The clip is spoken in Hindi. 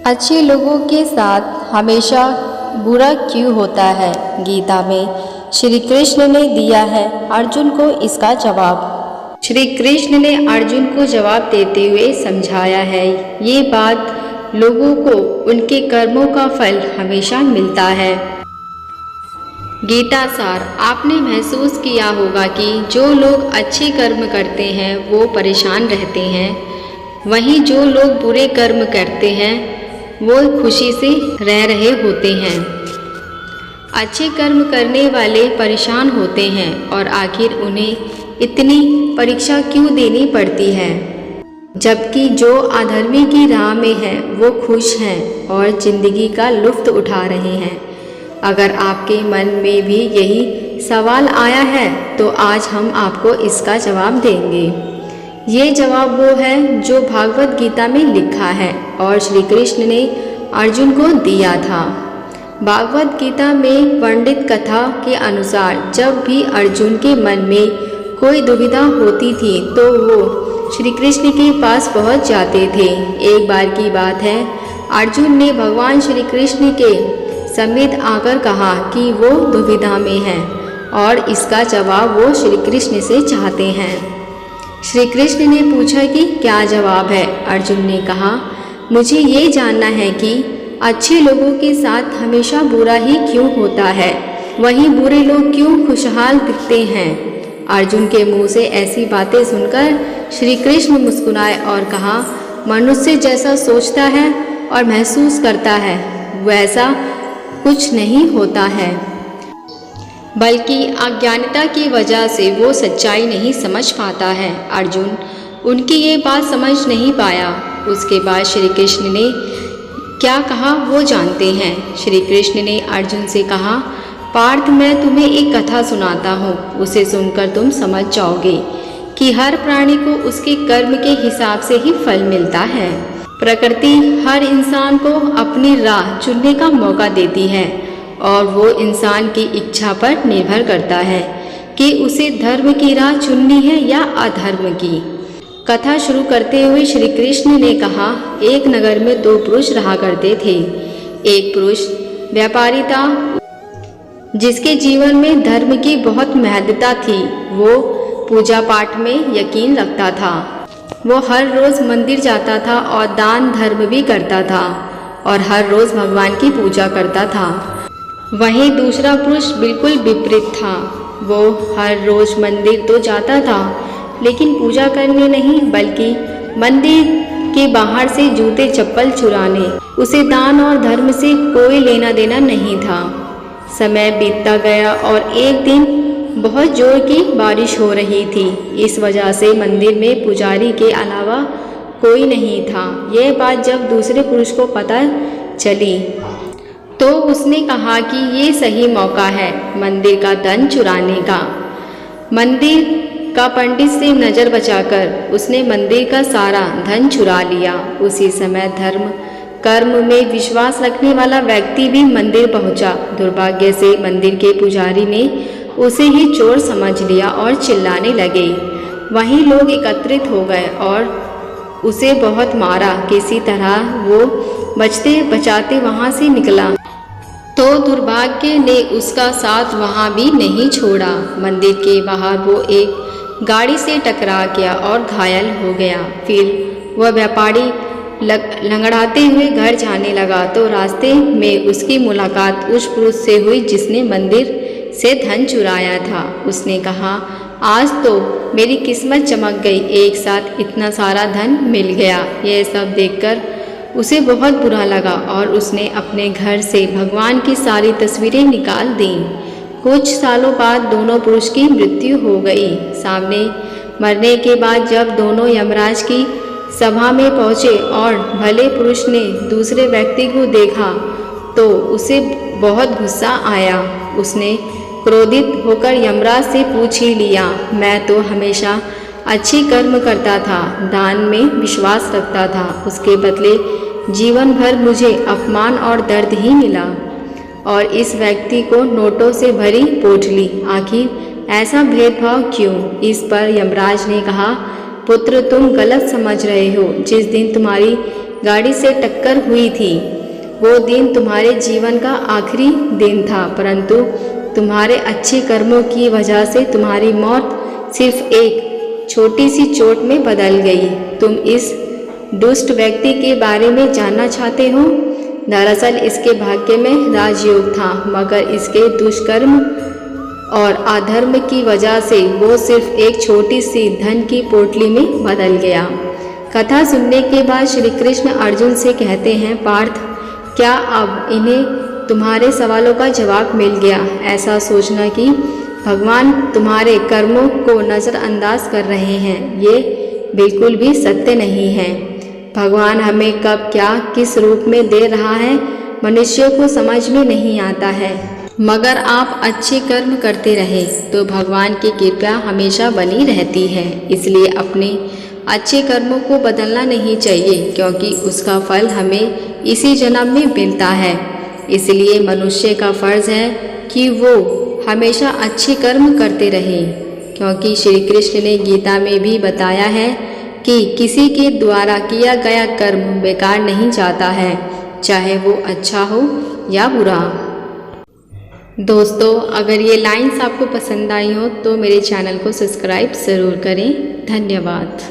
अच्छे लोगों के साथ हमेशा बुरा क्यों होता है? गीता में श्री कृष्ण ने दिया है अर्जुन को इसका जवाब। श्री कृष्ण ने अर्जुन को जवाब देते हुए समझाया है, ये बात लोगों को उनके कर्मों का फल हमेशा मिलता है। गीता सार, आपने महसूस किया होगा कि जो लोग अच्छे कर्म करते हैं वो परेशान रहते हैं, वहीं जो लोग बुरे कर्म करते हैं वो खुशी से रह रहे होते हैं। अच्छे कर्म करने वाले परेशान होते हैं और आखिर उन्हें इतनी परीक्षा क्यों देनी पड़ती है, जबकि जो अधर्मी की राह में है वो खुश हैं और जिंदगी का लुत्फ उठा रहे हैं। अगर आपके मन में भी यही सवाल आया है तो आज हम आपको इसका जवाब देंगे। ये जवाब वो है जो भागवत गीता में लिखा है और श्री कृष्ण ने अर्जुन को दिया था। भागवत गीता में वर्णित कथा के अनुसार जब भी अर्जुन के मन में कोई दुविधा होती थी तो वो श्री कृष्ण के पास पहुंच जाते थे। एक बार की बात है, अर्जुन ने भगवान श्री कृष्ण के समीप आकर कहा कि वो दुविधा में है और इसका जवाब वो श्री कृष्ण से चाहते हैं। श्री कृष्ण ने पूछा कि क्या जवाब है? अर्जुन ने कहा, मुझे ये जानना है कि अच्छे लोगों के साथ हमेशा बुरा ही क्यों होता है, वहीं बुरे लोग क्यों खुशहाल दिखते हैं। अर्जुन के मुंह से ऐसी बातें सुनकर श्री कृष्ण मुस्कुराए और कहा, मनुष्य जैसा सोचता है और महसूस करता है वैसा कुछ नहीं होता है, बल्कि अज्ञानता की वजह से वो सच्चाई नहीं समझ पाता है। अर्जुन उनकी ये बात समझ नहीं पाया। उसके बाद श्री कृष्ण ने क्या कहा वो जानते हैं। श्री कृष्ण ने अर्जुन से कहा, पार्थ, मैं तुम्हें एक कथा सुनाता हूँ, उसे सुनकर तुम समझ जाओगे कि हर प्राणी को उसके कर्म के हिसाब से ही फल मिलता है। प्रकृति हर इंसान को अपनी राह चुनने का मौका देती है और वो इंसान की इच्छा पर निर्भर करता है कि उसे धर्म की राह चुननी है या अधर्म की। कथा शुरू करते हुए श्री कृष्ण ने कहा, एक नगर में दो पुरुष रहा करते थे। एक पुरुष व्यापारी था जिसके जीवन में धर्म की बहुत महत्वता थी। वो पूजा पाठ में यकीन रखता था। वो हर रोज मंदिर जाता था और दान धर्म भी करता था और हर रोज भगवान की पूजा करता था। वहीं दूसरा पुरुष बिल्कुल विपरीत था। वो हर रोज मंदिर तो जाता था लेकिन पूजा करने नहीं, बल्कि मंदिर के बाहर से जूते चप्पल चुराने। उसे दान और धर्म से कोई लेना देना नहीं था। समय बीतता गया और एक दिन बहुत जोर की बारिश हो रही थी। इस वजह से मंदिर में पुजारी के अलावा कोई नहीं था। यह बात जब दूसरे पुरुष को पता चली तो उसने कहा कि ये सही मौका है मंदिर का धन चुराने का। मंदिर का पंडित से नज़र बचाकर उसने मंदिर का सारा धन चुरा लिया। उसी समय धर्म कर्म में विश्वास रखने वाला व्यक्ति भी मंदिर पहुंचा। दुर्भाग्य से मंदिर के पुजारी ने उसे ही चोर समझ लिया और चिल्लाने लगे। वहीं लोग एकत्रित हो गए और उसे बहुत मारा। किसी तरह वो बचते बचाते वहां से निकला तो दुर्भाग्य ने उसका साथ वहां भी नहीं छोड़ा। मंदिर के बाहर वो एक गाड़ी से टकरा गया और घायल हो गया। फिर वह व्यापारी लंगड़ाते हुए घर जाने लगा तो रास्ते में उसकी मुलाकात उस पुरुष से हुई जिसने मंदिर से धन चुराया था। उसने कहा, आज तो मेरी किस्मत चमक गई, एक साथ इतना सारा धन मिल गया। यह सब देखकर उसे बहुत बुरा लगा और उसने अपने घर से भगवान की सारी तस्वीरें निकाल दीं। कुछ सालों बाद दोनों पुरुष की मृत्यु हो गई। सामने मरने के बाद जब दोनों यमराज की सभा में पहुँचे और भले पुरुष ने दूसरे व्यक्ति को देखा तो उसे बहुत गुस्सा आया। उसने क्रोधित होकर यमराज से पूछ ही लिया, मैं तो हमेशा अच्छी कर्म करता था, दान में विश्वास रखता था, उसके बदले जीवन भर मुझे अपमान और दर्द ही मिला और इस व्यक्ति को नोटों से भरी पोटली, आखिर ऐसा भेदभाव क्यों? इस पर यमराज ने कहा, पुत्र, तुम गलत समझ रहे हो। जिस दिन तुम्हारी गाड़ी से टक्कर हुई थी। वो दिन तुम्हारे जीवन का आखिरी दिन था, परंतु तुम्हारे अच्छे कर्मों की वजह से तुम्हारी मौत सिर्फ एक छोटी सी चोट में बदल गई। तुम इस दुष्ट व्यक्ति के बारे में जानना चाहते हो? दरअसल इसके भाग्य में राजयोग था, मगर इसके दुष्कर्म और अधर्म की वजह से वो सिर्फ एक छोटी सी धन की पोटली में बदल गया। कथा सुनने के बाद श्री कृष्ण अर्जुन से कहते हैं, पार्थ, क्या अब इन्हें तुम्हारे सवालों का जवाब मिल गया? ऐसा सोचना कि भगवान तुम्हारे कर्मों को नज़रअंदाज कर रहे हैं, ये बिल्कुल भी सत्य नहीं है। भगवान हमें कब क्या किस रूप में दे रहा है, मनुष्यों को समझ में नहीं आता है। मगर आप अच्छे कर्म करते रहे तो भगवान की कृपा हमेशा बनी रहती है। इसलिए अपने अच्छे कर्मों को बदलना नहीं चाहिए, क्योंकि उसका फल हमें इसी जन्म में मिलता है। इसलिए मनुष्य का फर्ज है कि वो हमेशा अच्छे कर्म करते रहे, क्योंकि श्री कृष्ण ने गीता में भी बताया है कि किसी के द्वारा किया गया कर्म बेकार नहीं जाता है, चाहे वो अच्छा हो या बुरा। दोस्तों, अगर ये लाइन्स आपको पसंद आई हो तो मेरे चैनल को सब्सक्राइब ज़रूर करें। धन्यवाद।